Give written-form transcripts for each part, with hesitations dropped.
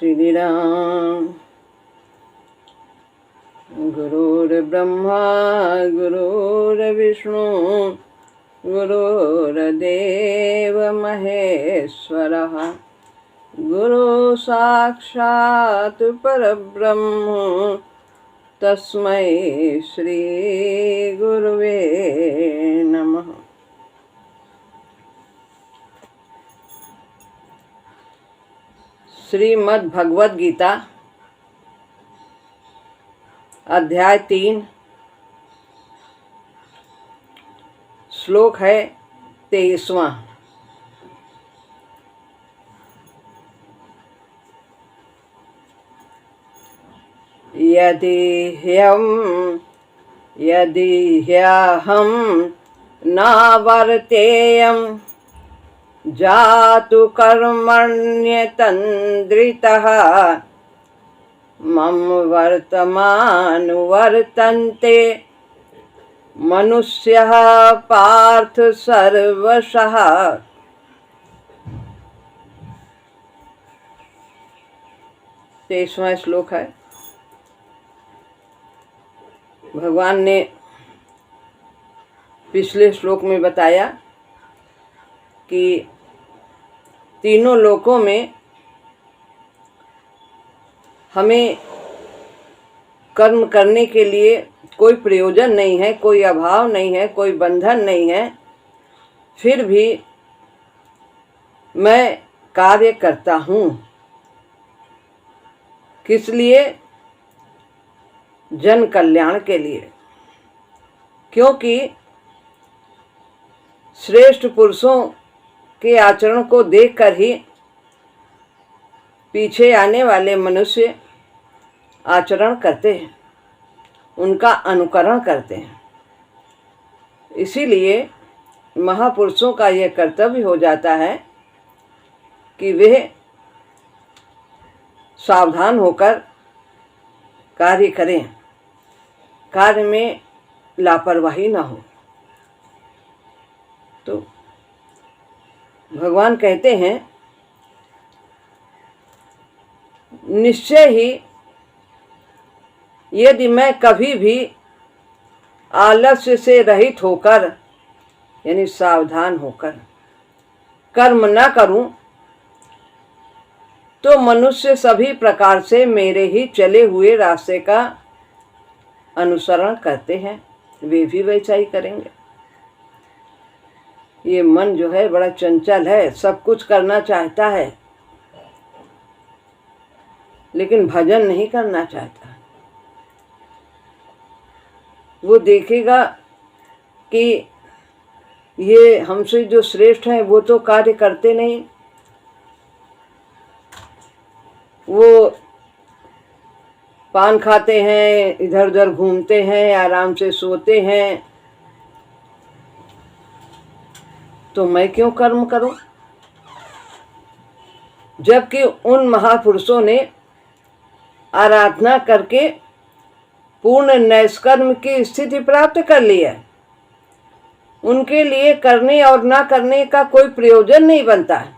श्री राम। गुरुर्ब्रह्मा गुरुर्विष्णु गुरुर्देव महेश्वरः गुरु साक्षात् परब्रह्म तस्मै श्री गुरुवे नमः। श्रीमद् भगवद गीता अध्याय 3 श्लोक है 23वां। यदि ह्यहं नावर्तेयं जातु कर्मण्यतन्द्रितः मम वर्तमानुवर्तन्ते मनुष्यः पार्थ सर्वशः। 23वां श्लोक है। भगवान ने पिछले श्लोक में बताया कि तीनों लोकों में हमें कर्म करने के लिए कोई प्रयोजन नहीं है, कोई अभाव नहीं है, कोई बंधन नहीं है, फिर भी मैं कार्य करता हूँ। किस लिए? जन कल्याण के लिए। क्योंकि श्रेष्ठ पुरुषों के आचरण को देखकर ही पीछे आने वाले मनुष्य आचरण करते हैं, उनका अनुकरण करते हैं। इसीलिए महापुरुषों का यह कर्तव्य हो जाता है कि वे सावधान होकर कार्य करें, कार्य में लापरवाही न हो। तो भगवान कहते हैं निश्चय ही यदि मैं कभी भी आलस्य से रहित होकर यानी सावधान होकर कर्म न करूं तो मनुष्य सभी प्रकार से मेरे ही चले हुए रास्ते का अनुसरण करते हैं, वे भी वैसा ही करेंगे। ये मन जो है बड़ा चंचल है, सब कुछ करना चाहता है लेकिन भजन नहीं करना चाहता। वो देखेगा कि ये हमसे जो श्रेष्ठ हैं वो तो कार्य करते नहीं, वो पान खाते हैं, इधर उधर घूमते हैं, आराम से सोते हैं, तो मैं क्यों कर्म करूं? जबकि उन महापुरुषों ने आराधना करके पूर्ण नैष्कर्म की स्थिति प्राप्त कर ली है। उनके लिए करने और ना करने का कोई प्रयोजन नहीं बनता है,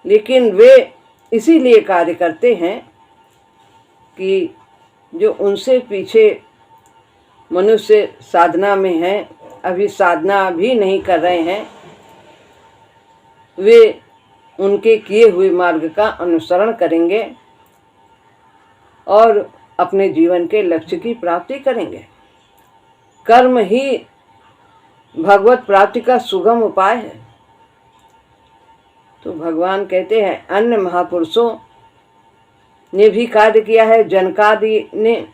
लेकिन वे इसीलिए कार्य करते हैं कि जो उनसे पीछे मनुष्य साधना में हैं, अभी साधना भी नहीं कर रहे हैं, वे उनके किए हुए मार्ग का अनुसरण करेंगे और अपने जीवन के लक्ष्य की प्राप्ति करेंगे। कर्म ही भगवत प्राप्ति का सुगम उपाय है। तो भगवान कहते हैं अन्य महापुरुषों ने भी कार्य किया है, जनकादि ने,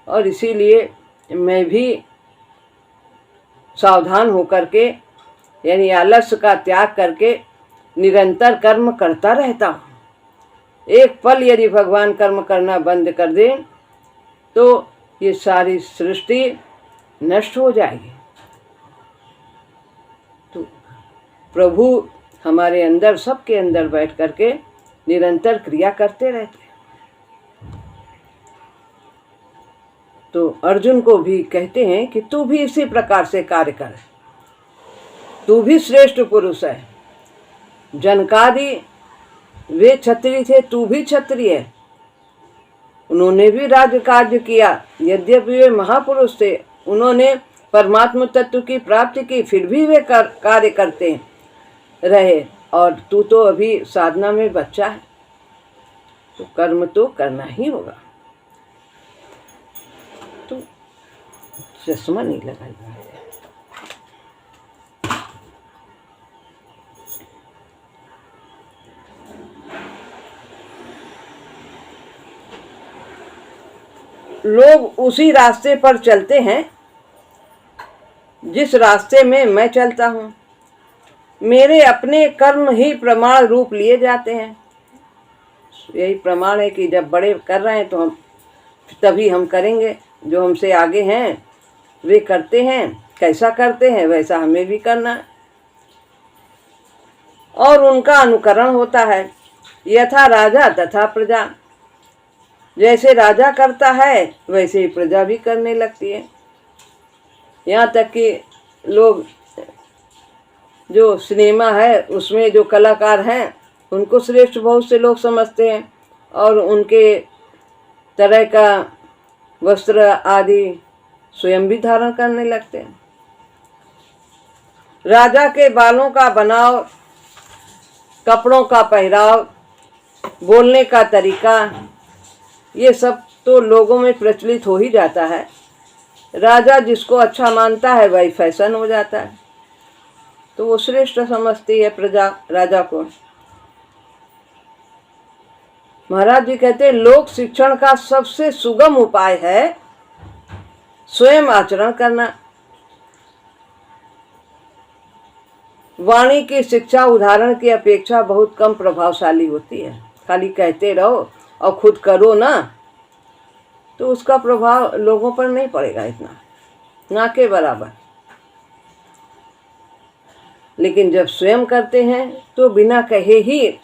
और इसीलिए मैं भी सावधान होकर के यानी आलस्य का त्याग करके निरंतर कर्म करता रहता हूँ। एक पल यदि भगवान कर्म करना बंद कर दें तो ये सारी सृष्टि नष्ट हो जाएगी। तो प्रभु हमारे अंदर, सबके अंदर बैठ करके निरंतर क्रिया करते रहते हैं। तो अर्जुन को भी कहते हैं कि तू भी इसी प्रकार से कार्य कर, तू भी श्रेष्ठ पुरुष है। जनकादि वे क्षत्रिय थे, तू भी क्षत्रिय है। उन्होंने भी राज्य कार्य किया, यद्यपि वे महापुरुष थे, उन्होंने परमात्मा तत्व की प्राप्ति की, फिर भी वे कार्य करते रहे। और तू तो अभी साधना में बच्चा है, तो कर्म तो करना ही होगा। तो चश्मा नहीं लगाया है। लोग उसी रास्ते पर चलते हैं जिस रास्ते में मैं चलता हूँ। मेरे अपने कर्म ही प्रमाण रूप लिए जाते हैं। यही प्रमाण है कि जब बड़े कर रहे हैं तो हम तभी हम करेंगे। जो हमसे आगे हैं वे करते हैं, कैसा करते हैं वैसा हमें भी करना है, और उनका अनुकरण होता है। यथा राजा तथा प्रजा, जैसे राजा करता है वैसे ही प्रजा भी करने लगती है। यहाँ तक कि लोग जो सिनेमा है उसमें जो कलाकार हैं उनको श्रेष्ठ बहुत से लोग समझते हैं, और उनके तरह का वस्त्र आदि स्वयं भी धारण करने लगते हैं। राजा के बालों का बनाव, कपड़ों का पहराव, बोलने का तरीका, ये सब तो लोगों में प्रचलित हो ही जाता है। राजा जिसको अच्छा मानता है वही फैशन हो जाता है, तो वो श्रेष्ठ समझती है प्रजा राजा को। महाराज जी कहते हैं, लोक शिक्षण का सबसे सुगम उपाय है स्वयं आचरण करना। वाणी की शिक्षा उदाहरण की अपेक्षा बहुत कम प्रभावशाली होती है। खाली कहते रहो और खुद करो ना, तो उसका प्रभाव लोगों पर नहीं पड़ेगा इतना, ना के बराबर। लेकिन जब स्वयं करते हैं तो बिना कहे ही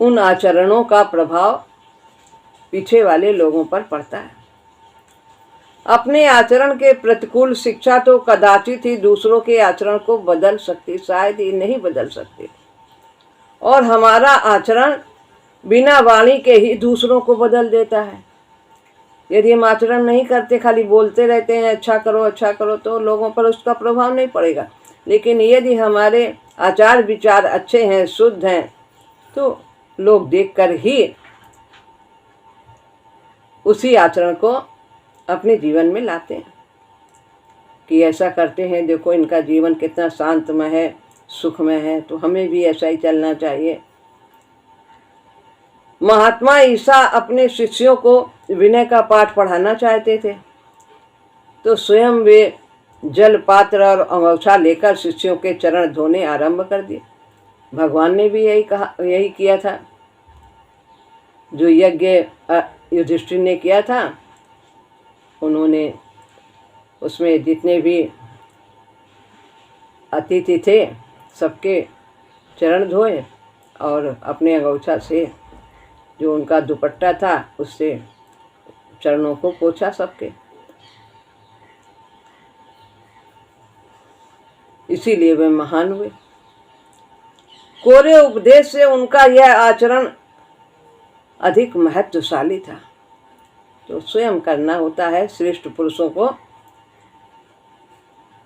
उन आचरणों का प्रभाव पीछे वाले लोगों पर पड़ता है। अपने आचरण के प्रतिकूल शिक्षा तो कदाचित ही दूसरों के आचरण को बदल सकती, शायद ही नहीं बदल सकती। और हमारा आचरण बिना वाणी के ही दूसरों को बदल देता है। यदि हम आचरण नहीं करते, खाली बोलते रहते हैं अच्छा करो, तो लोगों पर उसका प्रभाव नहीं पड़ेगा। लेकिन यदि हमारे आचार विचार अच्छे हैं, शुद्ध हैं, तो लोग देखकर ही उसी आचरण को अपने जीवन में लाते हैं कि ऐसा करते हैं, देखो इनका जीवन कितना शांतमय है, सुखमय है, तो हमें भी ऐसा ही चलना चाहिए। महात्मा ईसा अपने शिष्यों को विनय का पाठ पढ़ाना चाहते थे, तो स्वयं वे जल पात्र और अंगोछा लेकर शिष्यों के चरण धोने आरंभ कर दिए। भगवान ने भी यही किया था। जो यज्ञ युधिष्ठिर ने किया था, उन्होंने उसमें जितने भी अतिथि थे सबके चरण धोए और अपने अंगोछा से, जो उनका दुपट्टा था, उससे चरणों को पोंछा सबके। इसीलिए वे महान हुए। कोरे उपदेश से उनका यह आचरण अधिक महत्वशाली था। तो स्वयं करना होता है श्रेष्ठ पुरुषों को,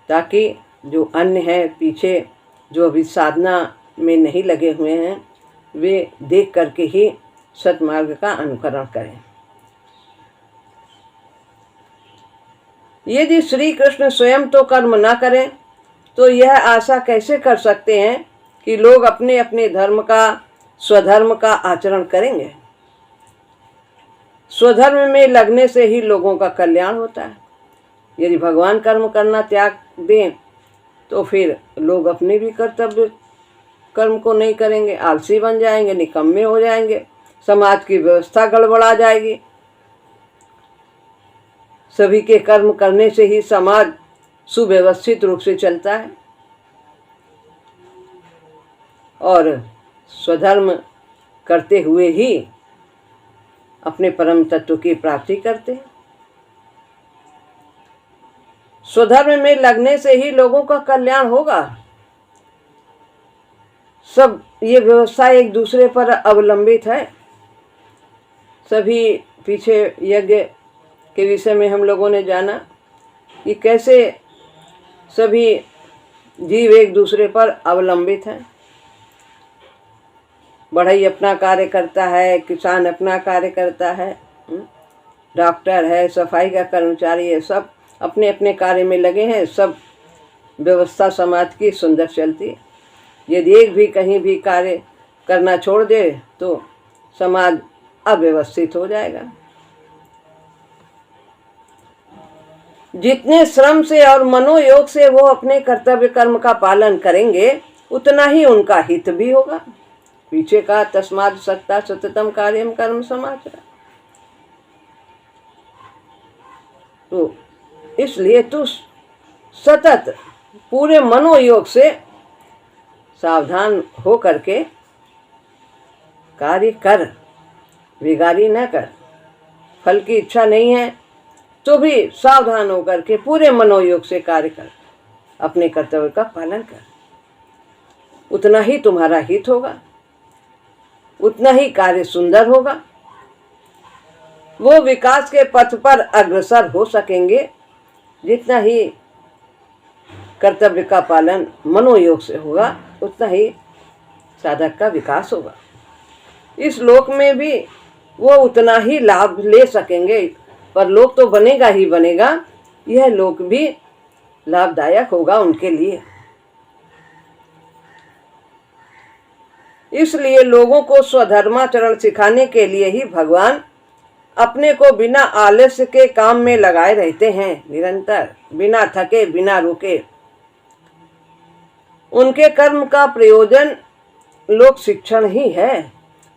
ताकि जो अन्य हैं पीछे, जो अभी साधना में नहीं लगे हुए हैं, वे देख करके ही सतमार्ग का अनुकरण करें। यदि श्री कृष्ण स्वयं तो कर्म न करें तो यह आशा कैसे कर सकते हैं कि लोग अपने अपने धर्म का, स्वधर्म का आचरण करेंगे। स्वधर्म में लगने से ही लोगों का कल्याण होता है। यदि भगवान कर्म करना त्याग दें तो फिर लोग अपने भी कर्तव्य कर्म को नहीं करेंगे, आलसी बन जाएंगे, निकम्मे हो जाएंगे, समाज की व्यवस्था गड़बड़ा जाएगी। सभी के कर्म करने से ही समाज सुव्यवस्थित रूप से चलता है और स्वधर्म करते हुए ही अपने परम तत्व की प्राप्ति करते हैं। स्वधर्म में लगने से ही लोगों का कल्याण होगा। सब ये व्यवस्था एक दूसरे पर अवलंबित है। सभी पीछे यज्ञ के विषय में हम लोगों ने जाना कि कैसे सभी जीव एक दूसरे पर अवलंबित हैं। बढ़ई अपना कार्य करता है, किसान अपना कार्य करता है, डॉक्टर है, सफाई का कर्मचारी है, सब अपने अपने कार्य में लगे हैं। सब व्यवस्था समाज की सुंदर चलती है। यदि एक भी कहीं भी कार्य करना छोड़ दे तो समाज अव्यवस्थित हो जाएगा। जितने श्रम से और मनोयोग से वो अपने कर्तव्य कर्म का पालन करेंगे उतना ही उनका हित भी होगा। पीछे का तस्मात् सक्ता सततम कार्यम कर्म समाचरा। तो इसलिए तू सतत पूरे मनोयोग से सावधान हो करके कार्य कर, बिगाड़ी न कर। फल की इच्छा नहीं है तो भी सावधान होकर के पूरे मनोयोग से कार्य कर, अपने कर्तव्य का पालन कर। उतना ही तुम्हारा हित होगा, उतना ही कार्य सुंदर होगा। वो विकास के पथ पर अग्रसर हो सकेंगे जितना ही कर्तव्य का पालन मनोयोग से होगा, उतना ही साधक का विकास होगा। इस लोक में भी वो उतना ही लाभ ले सकेंगे। पर लोक तो बनेगा ही बनेगा, यह लोक भी लाभदायक होगा उनके लिए। इसलिए लोगों को स्वधर्माचरण सिखाने के लिए ही भगवान अपने को बिना आलस्य के काम में लगाए रहते हैं, निरंतर, बिना थके, बिना रुके। उनके कर्म का प्रयोजन लोक शिक्षण ही है।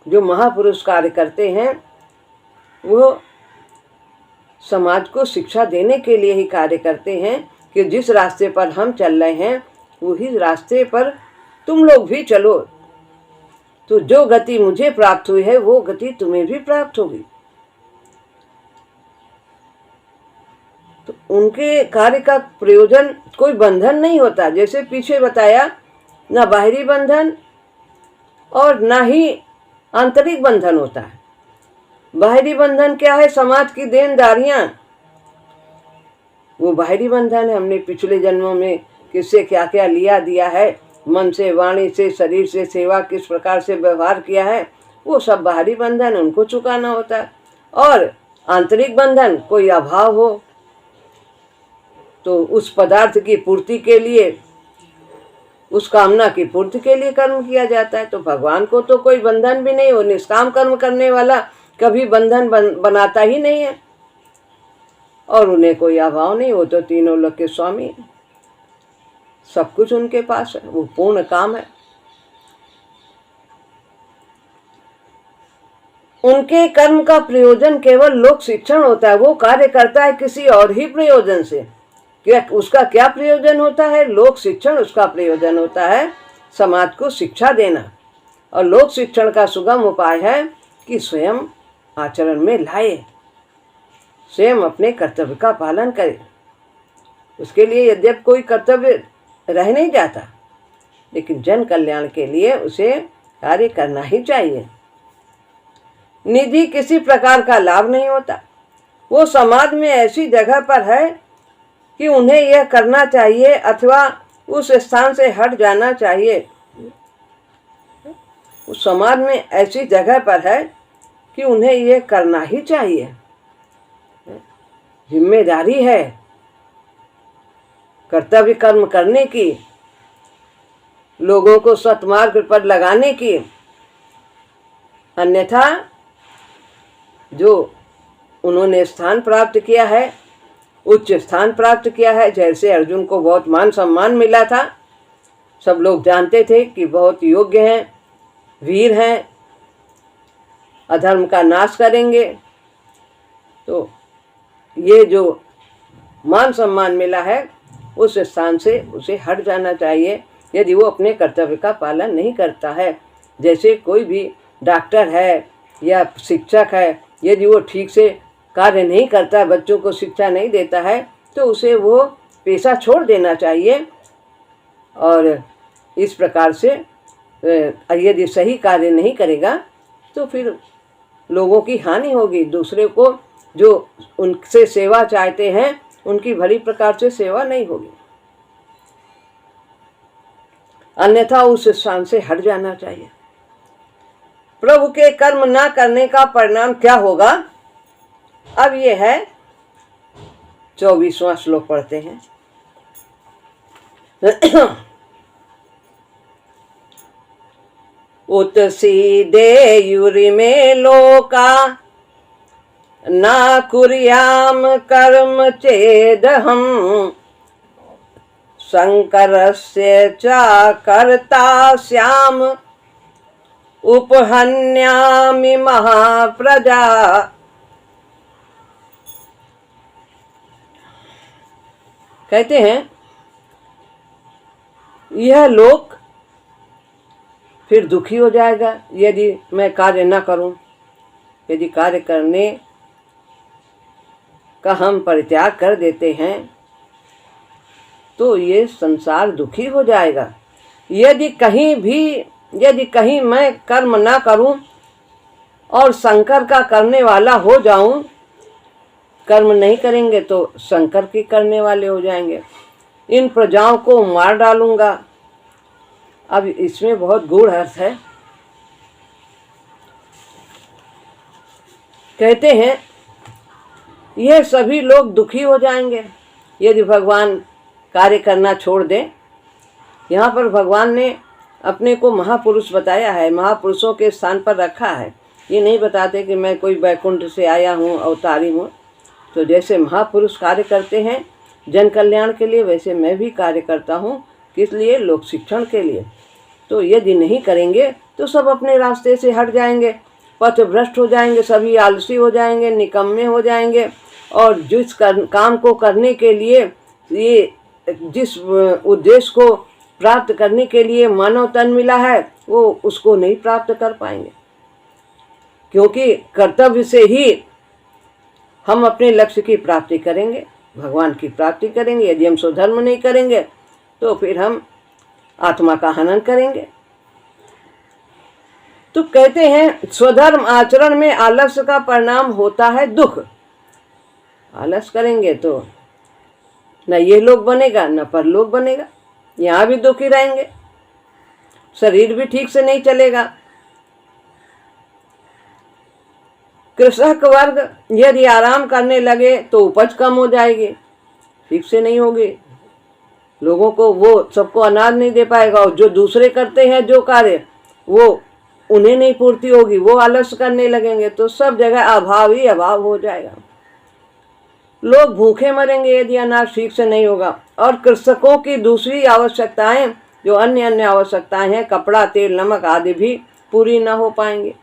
जो महापुरुष कार्य करते हैं वो समाज को शिक्षा देने के लिए ही कार्य करते हैं कि जिस रास्ते पर हम चल रहे हैं वही रास्ते पर तुम लोग भी चलो, तो जो गति मुझे प्राप्त हुई है वो गति तुम्हें भी प्राप्त होगी। तो उनके कार्य का प्रयोजन कोई बंधन नहीं होता। जैसे पीछे बताया, ना बाहरी बंधन और ना ही आंतरिक बंधन होता है। बाहरी बंधन क्या है? समाज की देनदारियां, वो बाहरी बंधन है। हमने पिछले जन्मों में किससे क्या क्या लिया दिया है, मन से, वाणी से, शरीर से सेवा किस प्रकार से व्यवहार किया है, वो सब बाहरी बंधन, उनको चुकाना होता है। और आंतरिक बंधन, कोई अभाव हो तो उस पदार्थ की पूर्ति के लिए, उस कामना की पूर्ति के लिए कर्म किया जाता है। तो भगवान को तो कोई बंधन भी नहीं हो। निष्काम कर्म करने वाला कभी बंधन बनाता ही नहीं है और उन्हें कोई अभाव नहीं। वो तो तीनों लोक के स्वामी, सब कुछ उनके पास है, वो पूर्ण काम है। उनके कर्म का प्रयोजन केवल लोक शिक्षण होता है। वो कार्य करता है किसी और ही प्रयोजन से। क्या उसका क्या प्रयोजन होता है? लोक शिक्षण उसका प्रयोजन होता है, समाज को शिक्षा देना। और लोक शिक्षण का सुगम उपाय है कि स्वयं आचरण में लाए, स्वयं अपने कर्तव्य का पालन करे। उसके लिए यद्यपि कोई कर्तव्य रह नहीं जाता, लेकिन जन कल्याण के लिए उसे कार्य करना ही चाहिए। निधि किसी प्रकार का लाभ नहीं होता। वो समाज में ऐसी जगह पर है कि उन्हें यह करना चाहिए अथवा उस स्थान से हट जाना चाहिए। उस समाज में ऐसी जगह पर है कि उन्हें यह करना ही चाहिए। जिम्मेदारी है कर्तव्य कर्म करने की, लोगों को सत्मार्ग पर लगाने की। अन्यथा जो उन्होंने स्थान प्राप्त किया है, उच्च स्थान प्राप्त किया है, जैसे अर्जुन को बहुत मान सम्मान मिला था, सब लोग जानते थे कि बहुत योग्य हैं, वीर हैं, अधर्म का नाश करेंगे। तो ये जो मान सम्मान मिला है उस स्थान से उसे हट जाना चाहिए यदि वो अपने कर्तव्य का पालन नहीं करता है। जैसे कोई भी डॉक्टर है या शिक्षक है, यदि वो ठीक से कार्य नहीं करता, बच्चों को शिक्षा नहीं देता है, तो उसे वो पेशा छोड़ देना चाहिए। और इस प्रकार से यदि सही कार्य नहीं करेगा तो फिर लोगों की हानि होगी। दूसरे को जो उनसे सेवा चाहते हैं उनकी भली प्रकार से सेवा नहीं होगी, अन्यथा उस स्थान से हट जाना चाहिए। प्रभु के कर्म ना करने का परिणाम क्या होगा? अब ये है 24वां श्लोक पढ़ते हैं। उत्सीदेयुरिमे लोका न कुर्याम कर्म चेदहम् शंकरस्य च कर्ता स्याम उपहन्यामि महाप्रजा। कहते हैं यह लोक फिर दुखी हो जाएगा यदि मैं कार्य न करूं। यदि कार्य करने का हम परित्याग कर देते हैं तो ये संसार दुखी हो जाएगा। यदि कहीं मैं कर्म ना करूं और शंकर का करने वाला हो जाऊं, कर्म नहीं करेंगे तो शंकर के करने वाले हो जाएंगे, इन प्रजाओं को मार डालूंगा। अब इसमें बहुत गूढ़ अर्थ है। कहते हैं यह सभी लोग दुखी हो जाएंगे यदि भगवान कार्य करना छोड़ दें। यहाँ पर भगवान ने अपने को महापुरुष बताया है, महापुरुषों के स्थान पर रखा है। ये नहीं बताते कि मैं कोई वैकुंठ से आया हूँ, अवतारी हूँ। तो जैसे महापुरुष कार्य करते हैं जन कल्याण के लिए, वैसे मैं भी कार्य करता हूँ। किस लिए? लोक शिक्षण के लिए। तो यदि नहीं करेंगे तो सब अपने रास्ते से हट जाएंगे, पथ भ्रष्ट हो जाएंगे, सभी आलसी हो जाएंगे, निकम्मे हो जाएंगे। और जिस काम को करने के लिए, ये जिस उद्देश्य को प्राप्त करने के लिए मानव तन मिला है, वो उसको नहीं प्राप्त कर पाएंगे। क्योंकि कर्तव्य से ही हम अपने लक्ष्य की प्राप्ति करेंगे, भगवान की प्राप्ति करेंगे। यदि हम स्वधर्म नहीं करेंगे तो फिर हम आत्मा का हनन करेंगे। तो कहते हैं स्वधर्म आचरण में आलस्य का परिणाम होता है दुख। आलस करेंगे तो न ये लोग बनेगा न परलोक बनेगा, यहाँ भी दुखी रहेंगे, शरीर भी ठीक से नहीं चलेगा। कृषक वर्ग यदि आराम करने लगे तो उपज कम हो जाएगी, ठीक से नहीं होगी, लोगों को वो सबको अनाज नहीं दे पाएगा। और जो दूसरे करते हैं जो कार्य, वो उन्हें नहीं पूर्ति होगी, वो आलस्य करने लगेंगे, तो सब जगह अभाव ही अभाव हो जाएगा। लोग भूखे मरेंगे यदि अनाज ठीक से नहीं होगा। और कृषकों की दूसरी आवश्यकताएं, जो अन्य अन्य आवश्यकताएं हैं, कपड़ा, तेल, नमक आदि भी पूरी ना हो पाएंगे।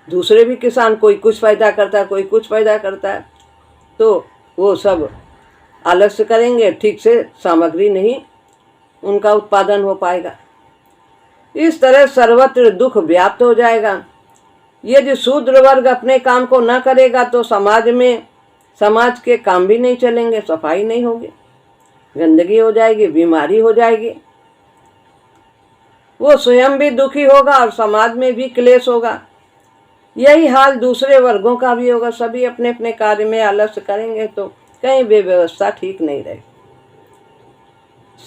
दूसरे भी किसान, कोई कुछ पैदा करता है, कोई कुछ पैदा करता है, तो वो सब आलस्य करेंगे, ठीक से सामग्री नहीं उनका उत्पादन हो पाएगा। इस तरह सर्वत्र दुख व्याप्त हो जाएगा। यदि शूद्र वर्ग अपने काम को न करेगा तो समाज के काम भी नहीं चलेंगे, सफाई नहीं होगी, गंदगी हो जाएगी, बीमारी हो जाएगी, वो स्वयं भी दुखी होगा और समाज में भी क्लेश होगा। यही हाल दूसरे वर्गों का भी होगा। सभी अपने अपने कार्य में आलस्य करेंगे तो कहीं भी व्यवस्था ठीक नहीं रहेगी।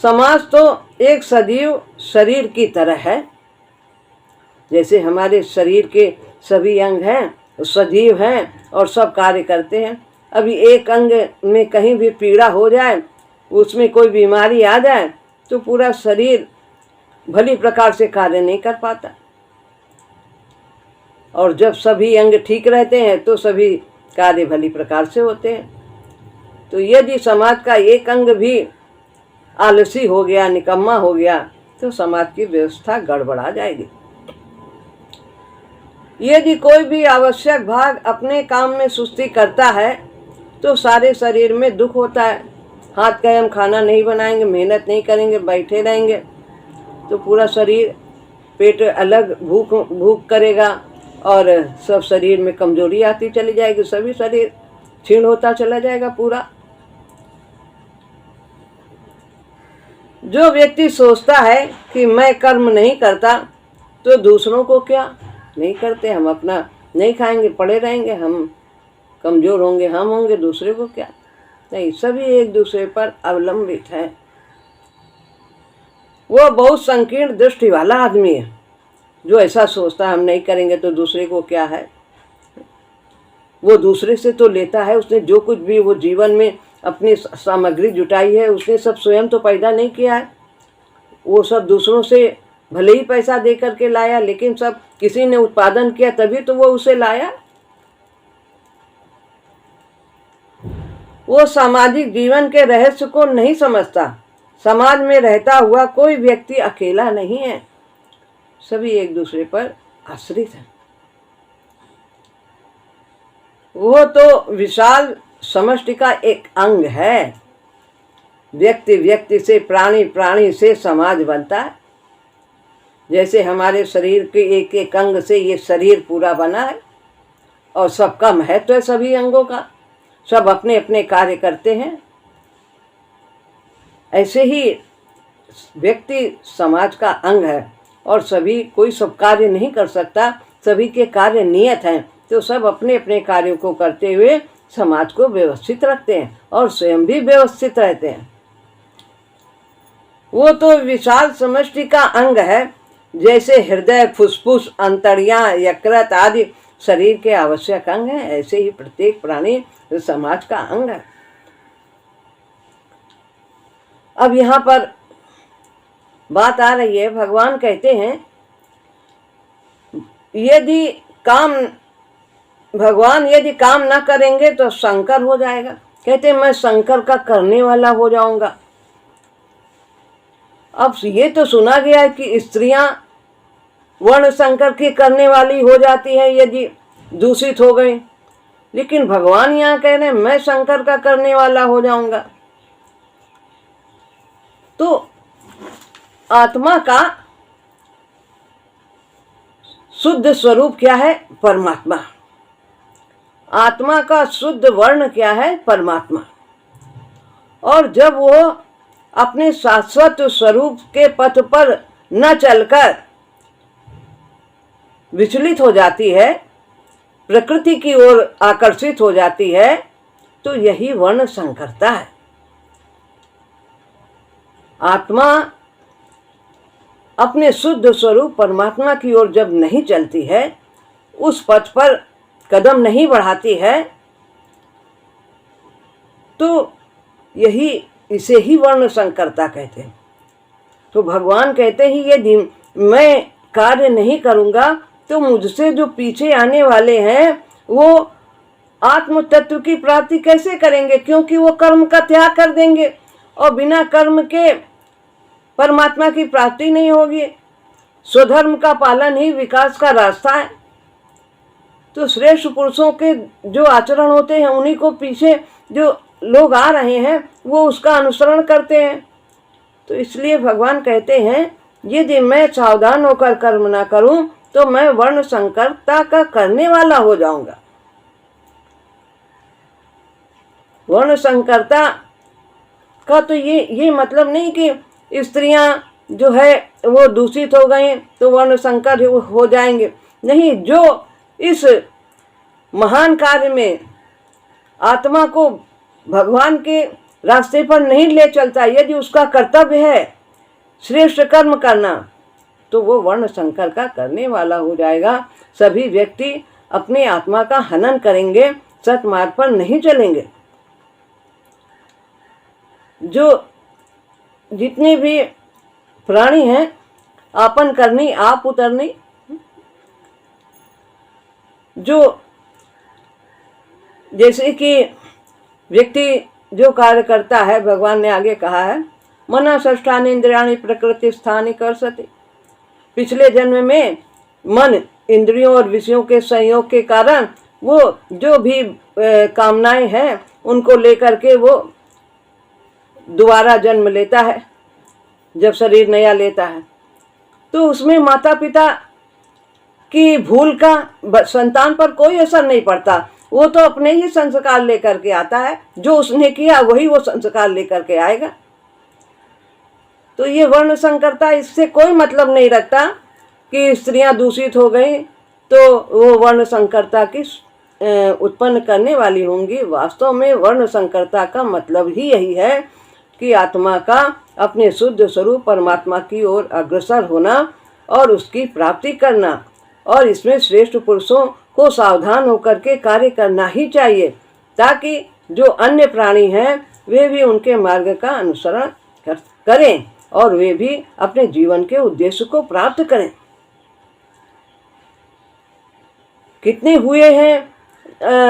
समाज तो एक सजीव शरीर की तरह है। जैसे हमारे शरीर के सभी अंग हैं, सजीव हैं और सब कार्य करते हैं। अभी एक अंग में कहीं भी पीड़ा हो जाए, उसमें कोई बीमारी आ जाए, तो पूरा शरीर भली प्रकार से कार्य नहीं कर पाता। और जब सभी अंग ठीक रहते हैं तो सभी कार्य भली प्रकार से होते हैं। तो यदि समाज का एक अंग भी आलसी हो गया, निकम्मा हो गया, तो समाज की व्यवस्था गड़बड़ा जाएगी। यदि कोई भी आवश्यक भाग अपने काम में सुस्ती करता है तो सारे शरीर में दुख होता है। हाथ कहे हम खाना नहीं बनाएंगे, मेहनत नहीं करेंगे, बैठे रहेंगे, तो पूरा शरीर, पेट अलग भूख करेगा और सब शरीर में कमजोरी आती चली जाएगी, सभी शरीर क्षीण होता चला जाएगा पूरा। जो व्यक्ति सोचता है कि मैं कर्म नहीं करता तो दूसरों को क्या, नहीं करते, हम अपना नहीं खाएंगे, पड़े रहेंगे, हम कमजोर होंगे, हम होंगे, दूसरे को क्या। नहीं, सभी एक दूसरे पर अवलंबित है। वो बहुत संकीर्ण दृष्टि वाला आदमी है जो ऐसा सोचता है हम नहीं करेंगे तो दूसरे को क्या है। वो दूसरे से तो लेता है, उसने जो कुछ भी वो जीवन में अपनी सामग्री जुटाई है उसने सब स्वयं तो पैदा नहीं किया है। वो सब दूसरों से भले ही पैसा दे करके लाया, लेकिन सब किसी ने उत्पादन किया तभी तो वो उसे लाया। वो सामाजिक जीवन के रहस्य को नहीं समझता। समाज में रहता हुआ कोई व्यक्ति अकेला नहीं है, सभी एक दूसरे पर आश्रित हैं। वो तो विशाल समष्टि का एक अंग है। व्यक्ति व्यक्ति से, प्राणी प्राणी से समाज बनता है। जैसे हमारे शरीर के एक एक अंग से ये शरीर पूरा बना है और सबका महत्व है सभी अंगों का, सब अपने अपने कार्य करते हैं। ऐसे ही व्यक्ति समाज का अंग है और सभी, कोई सब कार्य नहीं कर सकता, सभी के कार्य नियत हैं, तो सब अपने अपने कार्यों को करते हुए समाज को व्यवस्थित रखते हैं और स्वयं भी व्यवस्थित रहते हैं। वो तो विशाल समष्टि का अंग है। जैसे हृदय, फुसफुस, अंतड़ियां, यकृत आदि शरीर के आवश्यक अंग हैं, ऐसे ही प्रत्येक प्राणी समाज का अंग है। अब यहाँ पर बात आ रही है, भगवान कहते हैं भगवान यदि काम ना करेंगे तो शंकर हो जाएगा। कहते मैं शंकर का करने वाला हो जाऊंगा। अब ये तो सुना गया है कि स्त्रियां वर्ण शंकर की करने वाली हो जाती है यदि दूषित हो गई, लेकिन भगवान यहाँ कह रहे हैं मैं शंकर का करने वाला हो जाऊंगा। तो आत्मा का शुद्ध स्वरूप क्या है? परमात्मा। आत्मा का शुद्ध वर्ण क्या है? परमात्मा। और जब वो अपने शाश्वत स्वरूप के पथ पर न चलकर विचलित हो जाती है, प्रकृति की ओर आकर्षित हो जाती है, तो यही वर्ण संकरता है। आत्मा अपने शुद्ध स्वरूप परमात्मा की ओर जब नहीं चलती है, उस पथ पर कदम नहीं बढ़ाती है, तो यही, इसे ही वर्ण संकरता कहते हैं। तो भगवान कहते हैं यदि मैं कार्य नहीं करूंगा तो मुझसे जो पीछे आने वाले हैं वो आत्म तत्व की प्राप्ति कैसे करेंगे, क्योंकि वो कर्म का त्याग कर देंगे और बिना कर्म के परमात्मा की प्राप्ति नहीं होगी। स्वधर्म का पालन ही विकास का रास्ता है। तो श्रेष्ठ पुरुषों के जो आचरण होते हैं उन्हीं को पीछे जो लोग आ रहे हैं वो उसका अनुसरण करते हैं। तो इसलिए भगवान कहते हैं यदि मैं सावधान होकर कर्म ना करूं तो मैं वर्ण संकरता का करने वाला हो जाऊंगा। वर्ण संकरता का तो ये मतलब नहीं कि स्त्रियां जो है वो दूषित हो गई तो वर्ण संकर हो जाएंगे। नहीं, जो इस महान कार्य में आत्मा को भगवान के रास्ते पर नहीं ले चलता, यदि उसका कर्तव्य है श्रेष्ठ कर्म करना, तो वो वर्ण संकर का करने वाला हो जाएगा। सभी व्यक्ति अपने आत्मा का हनन करेंगे, सतमार्ग पर नहीं चलेंगे। जो जितने भी प्राणी हैं, आपन करनी आप उतरनी, जो जैसे कि व्यक्ति जो कार्य करता है, भगवान ने आगे कहा है मना षष्ठानि इंद्रियाणि प्रकृति स्थानि कर्षति। पिछले जन्म में मन इंद्रियों और विषयों के संयोग के कारण वो जो भी कामनाएं हैं उनको लेकर के वो दोबारा जन्म लेता है। जब शरीर नया लेता है तो उसमें माता पिता की भूल का संतान पर कोई असर नहीं पड़ता। वो तो अपने ही संस्कार लेकर के आता है, जो उसने किया वही वो संस्कार लेकर के आएगा। तो ये वर्ण संकरता इससे कोई मतलब नहीं रखता कि स्त्रियां दूषित हो गई तो वो वर्ण संकरता की उत्पन्न करने वाली होंगी। वास्तव में वर्ण संकरता का मतलब ही यही है कि आत्मा का अपने शुद्ध स्वरूप परमात्मा की ओर अग्रसर होना और उसकी प्राप्ति करना, और इसमें श्रेष्ठ पुरुषों को सावधान होकर के कार्य करना ही चाहिए, ताकि जो अन्य प्राणी हैं वे भी उनके मार्ग का अनुसरण करें और वे भी अपने जीवन के उद्देश्य को प्राप्त करें। कितने हुए हैं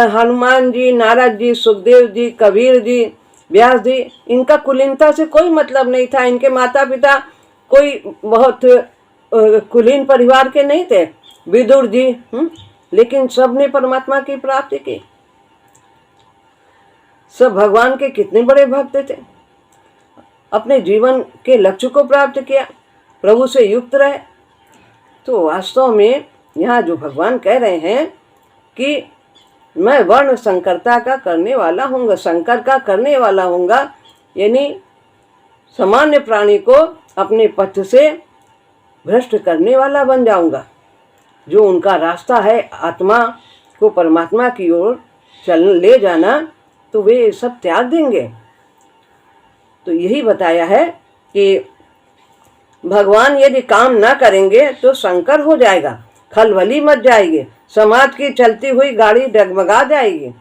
हनुमान जी, नारद जी, सुखदेव जी, कबीर जी, व्यास जी, इनका कुलीनता से कोई मतलब नहीं था। इनके माता पिता कोई बहुत कुलीन परिवार के नहीं थे, विदुर जी, लेकिन सब ने परमात्मा की प्राप्ति की। सब भगवान के कितने बड़े भक्त थे, अपने जीवन के लक्ष्य को प्राप्त किया, प्रभु से युक्त रहे। तो वास्तव में यहाँ जो भगवान कह रहे हैं कि मैं वर्ण संकरता का करने वाला हूँगा, संकर का करने वाला हूँगा, यानी सामान्य प्राणी को अपने पथ से भ्रष्ट करने वाला बन जाऊंगा। जो उनका रास्ता है आत्मा को परमात्मा की ओर ले जाना, तो वे सब त्याग देंगे। तो यही बताया है कि भगवान यदि काम ना करेंगे तो संकर हो जाएगा, खलबली मच जाएगी, समाज की चलती हुई गाड़ी डगमगा जाएगी।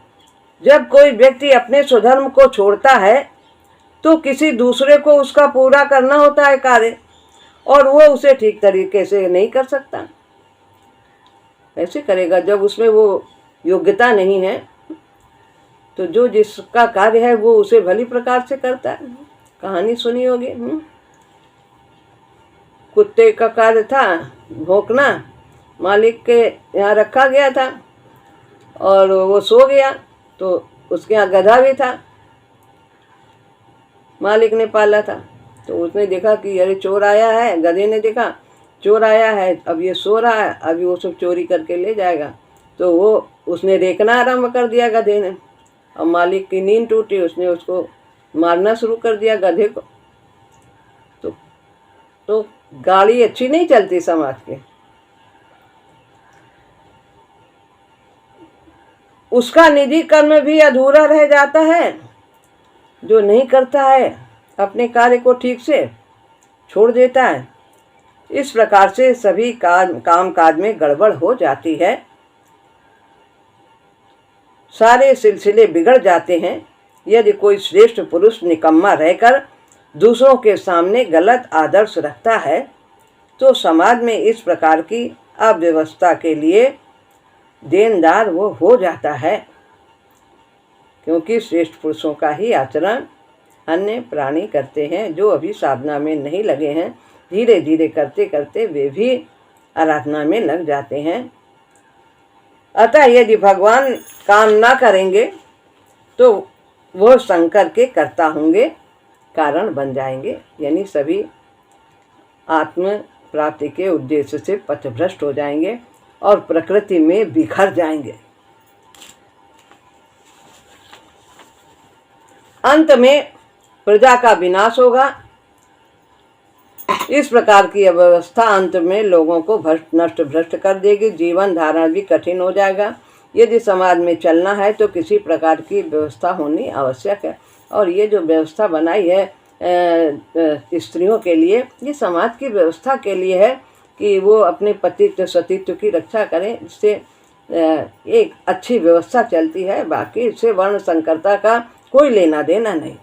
जब कोई व्यक्ति अपने स्वधर्म को छोड़ता है तो किसी दूसरे को उसका पूरा करना होता है कार्य, और वो उसे ठीक तरीके से नहीं कर सकता। ऐसे करेगा जब उसमें वो योग्यता नहीं है, तो जो जिसका कार्य है वो उसे भली प्रकार से करता है। कहानी सुनी होगी, कुत्ते का कार्य था भौंकना, मालिक के यहाँ रखा गया था और वो सो गया, तो उसके यहाँ गधा भी था, मालिक ने पाला था। तो उसने देखा कि अरे चोर आया है, गधे ने देखा चोर आया है, अब ये सो रहा है, अभी वो सब चोरी करके ले जाएगा। तो वो उसने रेखना आरंभ कर दिया गधे ने, और मालिक की नींद टूटी, उसने उसको मारना शुरू कर दिया गधे को। तो गाड़ी अच्छी नहीं चलती समाज की। उसका निजी कर्म भी अधूरा रह जाता है। जो नहीं करता है अपने कार्य को ठीक से, छोड़ देता है, इस प्रकार से सभी काम काज में गड़बड़ हो जाती है, सारे सिलसिले बिगड़ जाते हैं। यदि कोई श्रेष्ठ पुरुष निकम्मा रहकर दूसरों के सामने गलत आदर्श रखता है तो समाज में इस प्रकार की अव्यवस्था के लिए देनदार वो हो जाता है, क्योंकि श्रेष्ठ पुरुषों का ही आचरण अन्य प्राणी करते हैं। जो अभी साधना में नहीं लगे हैं, धीरे धीरे करते करते वे भी आराधना में लग जाते हैं। अतः यदि भगवान काम ना करेंगे तो वो शंकर के कर्ता होंगे, कारण बन जाएंगे, यानी सभी आत्म प्राप्ति के उद्देश्य से पथभ्रष्ट हो जाएंगे और प्रकृति में बिखर जाएंगे। अंत में प्रजा का विनाश होगा। इस प्रकार की अव्यवस्था अंत में लोगों को नष्ट भ्रष्ट कर देगी, जीवन धारण भी कठिन हो जाएगा। यदि समाज में चलना है तो किसी प्रकार की व्यवस्था होनी आवश्यक है, और ये जो व्यवस्था बनाई है स्त्रियों के लिए, ये समाज की व्यवस्था के लिए है कि वो अपने पतित्व सतीत्व की रक्षा करें, जिससे एक अच्छी व्यवस्था चलती है। बाकी इससे वर्ण संकरता का कोई लेना देना नहीं।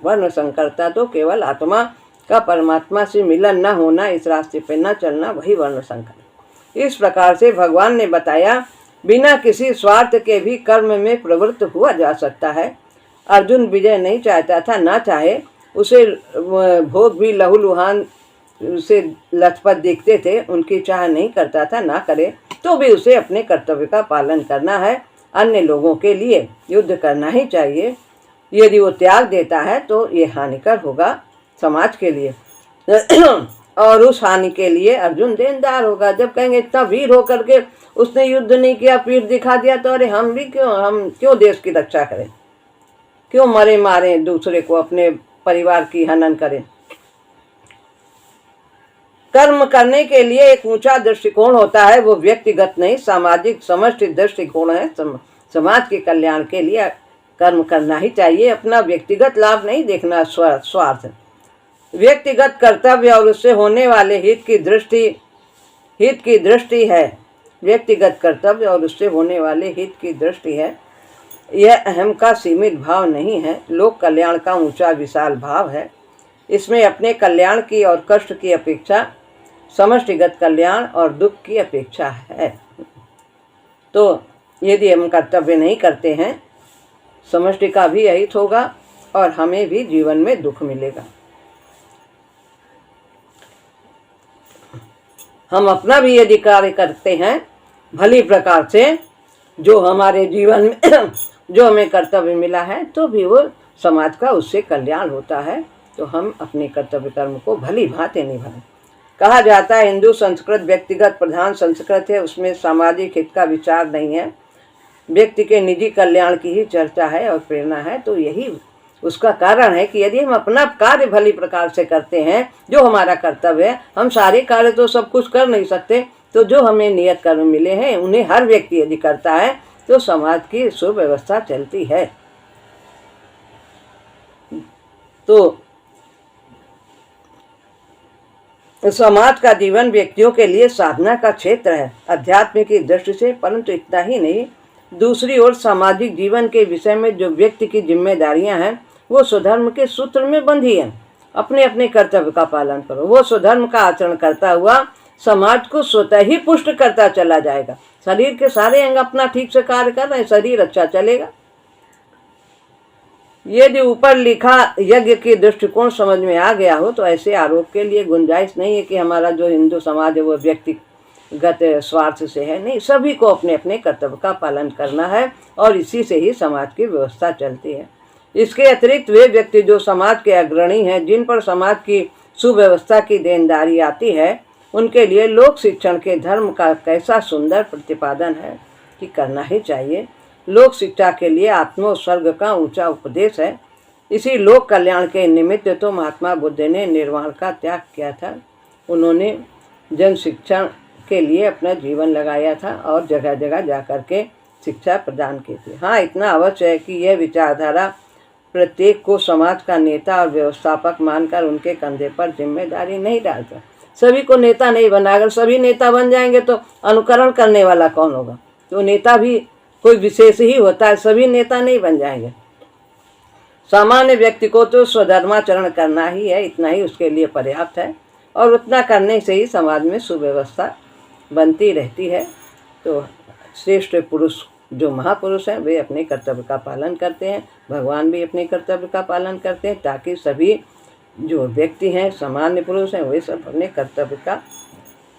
वर्ण संकरता तो केवल आत्मा का परमात्मा से मिलन न होना, इस रास्ते पर न चलना, वही वर्ण संकर। इस प्रकार से भगवान ने बताया, बिना किसी स्वार्थ के भी कर्म में प्रवृत्त हुआ जा सकता है। अर्जुन विजय नहीं चाहता था, ना चाहे उसे भोग भी लहूलुहान से लथपथ दिखते थे, उनकी चाह नहीं करता था, ना करे तो भी उसे अपने कर्तव्य का पालन करना है। अन्य लोगों के लिए युद्ध करना ही चाहिए। यदि वो त्याग देता है तो ये हानिकर होगा समाज के लिए और उस हानि के लिए अर्जुन देनदार होगा। जब कहेंगे इतना वीर होकर के उसने युद्ध नहीं किया, पीठ दिखा दिया, तो अरे हम क्यों देश की रक्षा करें, क्यों मरे मारे दूसरे को, अपने परिवार की हनन करें। कर्म करने के लिए एक ऊंचा दृष्टिकोण होता है, वो व्यक्तिगत नहीं सामाजिक समष्टि दृष्टिकोण है। समाज के कल्याण के लिए कर्म करना ही चाहिए, अपना व्यक्तिगत लाभ नहीं देखना, स्वार्थ। व्यक्तिगत कर्तव्य और उससे होने वाले हित की दृष्टि है, व्यक्तिगत कर्तव्य और उससे होने वाले हित की दृष्टि है। यह अहम का सीमित भाव नहीं है, लोक कल्याण का ऊंचा विशाल भाव है। इसमें अपने कल्याण की और कष्ट की अपेक्षा समष्टिगत कल्याण और दुख की अपेक्षा है। तो यदि हम कर्तव्य नहीं करते हैं, समष्टि का भी अहित होगा और हमें भी जीवन में दुख मिलेगा। हम अपना भी यदि कार्य करते हैं भली प्रकार से, जो हमारे जीवन में जो हमें कर्तव्य मिला है, तो भी वो समाज का उससे कल्याण होता है। तो हम अपने कर्तव्य कर्म को भली भांति निभाएं। कहा जाता है हिंदू संस्कृत व्यक्तिगत प्रधान संस्कृत है, उसमें सामाजिक हित का विचार नहीं है, व्यक्ति के निजी कल्याण की ही चर्चा है और प्रेरणा है। तो यही उसका कारण है कि यदि हम अपना कार्य भली प्रकार से करते हैं, जो हमारा कर्तव्य है, हम सारे कार्य तो सब कुछ कर नहीं सकते, तो जो हमें नियत कर्म मिले हैं उन्हें हर व्यक्ति यदि करता है तो समाज की सुव्यवस्था चलती है। तो समाज का जीवन व्यक्तियों के लिए साधना का क्षेत्र है अध्यात्म की दृष्टि से, परंतु इतना ही नहीं, दूसरी ओर सामाजिक जीवन के विषय में जो व्यक्ति की जिम्मेदारियां हैं वो स्वधर्म के सूत्र में बंधी हैं। अपने अपने कर्तव्य का पालन करो, वो स्वधर्म का आचरण करता हुआ समाज को स्वतः ही पुष्ट करता चला जाएगा। शरीर के सारे अंग अपना ठीक से कार्य कर रहे हैं, शरीर अच्छा चलेगा। यदि ऊपर लिखा यज्ञ की दृष्टिकोण समझ में आ गया हो तो ऐसे आरोप के लिए गुंजाइश नहीं है कि हमारा जो हिंदू समाज है वो व्यक्तिगत स्वार्थ से है। नहीं, सभी को अपने अपने कर्तव्य का पालन करना है और इसी से ही समाज की व्यवस्था चलती है। इसके अतिरिक्त वे व्यक्ति जो समाज के अग्रणी हैं, जिन पर समाज की सुव्यवस्था की देनदारी आती है, उनके लिए लोक शिक्षण के धर्म का कैसा सुंदर प्रतिपादन है कि करना ही चाहिए। लोक शिक्षा के लिए आत्मोत्सर्ग का ऊंचा उपदेश है। इसी लोक कल्याण के निमित्त तो महात्मा बुद्ध ने निर्वाण का त्याग किया था। उन्होंने जन शिक्षण के लिए अपना जीवन लगाया था और जगह जगह जाकर के शिक्षा प्रदान की थी। हाँ, इतना अवश्य है कि यह विचारधारा प्रत्येक को समाज का नेता और व्यवस्थापक मानकर उनके कंधे पर जिम्मेदारी नहीं डालता। सभी को नेता नहीं बना, अगर सभी नेता बन जाएंगे तो अनुकरण करने वाला कौन होगा? तो नेता भी कोई विशेष ही होता है, सभी नेता नहीं बन जाएंगे। सामान्य व्यक्ति को तो स्वधर्माचरण करना ही है, इतना ही उसके लिए पर्याप्त है और उतना करने से ही समाज में सुव्यवस्था बनती रहती है। तो श्रेष्ठ पुरुष जो महापुरुष हैं वे अपने कर्तव्य का पालन करते हैं, भगवान भी अपने कर्तव्य का पालन करते हैं, ताकि सभी जो व्यक्ति हैं सामान्य पुरुष हैं वे सब अपने कर्तव्य का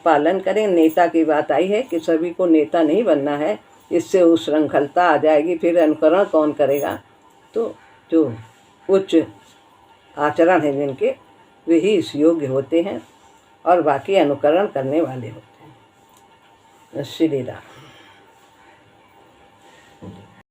पालन करें। नेता की बात आई है कि सभी को नेता नहीं बनना है, इससे उच्छृंखलता आ जाएगी, फिर अनुकरण कौन करेगा? तो जो उच्च आचरण है जिनके, वे ही इस योग्य होते हैं और बाकी अनुकरण करने वाले होते हैं। श्री राम।